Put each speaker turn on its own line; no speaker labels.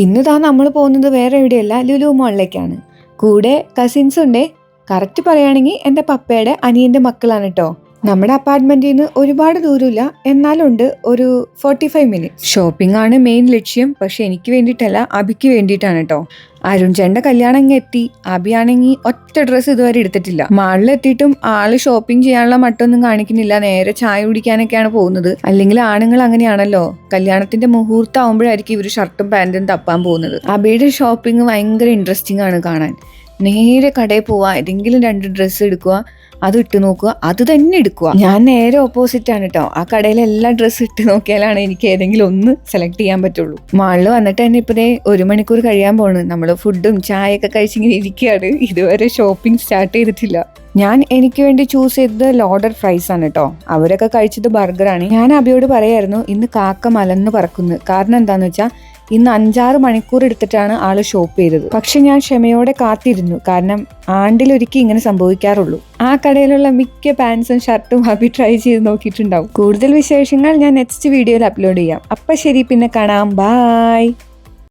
ഇന്ന് താ നമ്മൾ പോകുന്നത് വേറെ എവിടെയല്ല, ലുലു മോളിലേക്കാണ്. കൂടെ കസിൻസ് ഉണ്ട്. കറക്റ്റ് പറയുകയാണെങ്കിൽ എൻ്റെ പപ്പയുടെ അനിയൻ്റെ മക്കളാണ് കേട്ടോ. നമ്മുടെ അപ്പാർട്ട്മെന്റിൽ നിന്ന് ഒരുപാട് ദൂരമില്ല, എന്നാലുണ്ട് ഒരു 45 മിനിറ്റ്. ഷോപ്പിംഗ് ആണ് മെയിൻ ലക്ഷ്യം. പക്ഷെ എനിക്ക് വേണ്ടിയിട്ടല്ല, അബിക്ക് വേണ്ടിയിട്ടാണ് കേട്ടോ. അരുൺചേട്ടൻ്റെ കല്യാണം അങ്ങ് എത്തി. അബിയാണെങ്കിൽ ഒറ്റ ഡ്രസ്സ് ഇതുവരെ എടുത്തിട്ടില്ല. മാളിലെത്തിയിട്ടും ആള് ഷോപ്പിംഗ് ചെയ്യാനുള്ള മട്ടൊന്നും കാണിക്കുന്നില്ല. നേരെ ചായ കുടിക്കാനൊക്കെയാണ് പോകുന്നത്. അല്ലെങ്കിൽ ആണുങ്ങൾ അങ്ങനെയാണല്ലോ, കല്യാണത്തിന്റെ മുഹൂർത്തം ആവുമ്പോഴായിരിക്കും ഇവർ ഷർട്ടും പാൻറ്റും തപ്പാൻ പോകുന്നത്. അബിയുടെ ഷോപ്പിംഗ് ഭയങ്കര ഇൻട്രസ്റ്റിംഗ് ആണ് കാണാൻ. നേരെ കടയിൽ പോവുക, ഏതെങ്കിലും 2 ഡ്രസ്സ് എടുക്കുക, അത് ഇട്ട് നോക്കുക, അത് തന്നെ എടുക്കുക. ഞാൻ നേരെ ഓപ്പോസിറ്റ് ആണ് കേട്ടോ. ആ കടയിലെ എല്ലാ ഡ്രസ്സ് ഇട്ട് നോക്കിയാലാണ് എനിക്ക് ഏതെങ്കിലും ഒന്ന് സെലക്ട് ചെയ്യാൻ പറ്റുള്ളൂ. മാളിൽ വന്നിട്ട് തന്നെ ഇപ്പതേ 1 മണിക്കൂർ കഴിയാൻ പോണ്. നമ്മൾ ഫുഡും ചായയൊക്കെ കഴിച്ചിങ്ങനെ ഇരിക്കുകയാണ്. ഇതുവരെ ഷോപ്പിംഗ് സ്റ്റാർട്ട് ചെയ്തിട്ടില്ല. ഞാൻ എനിക്ക് വേണ്ടി ചൂസ് ചെയ്തത് ലോഡർ ഫ്രൈസ് ആണ് കേട്ടോ. അവരൊക്കെ കഴിച്ചത് ബർഗറാണ്. ഞാൻ അബിയോട് പറയായിരുന്നു ഇന്ന് കാക്ക മലന്ന് പറക്കുന്നു. കാരണം എന്താന്ന് വെച്ചാൽ ഇന്ന് 5-6 മണിക്കൂർ എടുത്തിട്ടാണ് ആള് ഷോപ്പ് ചെയ്തത്. പക്ഷെ ഞാൻ ക്ഷമയോടെ കാത്തിരുന്നു. കാരണം ആണ്ടിലൊരിക്കൽ ഇങ്ങനെ സംഭവിക്കാറുള്ളൂ. ആ കടയിലുള്ള മിക്ക പാൻസും ഷർട്ടും അബി ട്രൈ ചെയ്ത് നോക്കിയിട്ടുണ്ടാവും. കൂടുതൽ വിശേഷങ്ങൾ ഞാൻ നെക്സ്റ്റ് വീഡിയോയിൽ അപ്ലോഡ് ചെയ്യാം. അപ്പൊ ശരി, പിന്നെ കാണാം. ബൈ.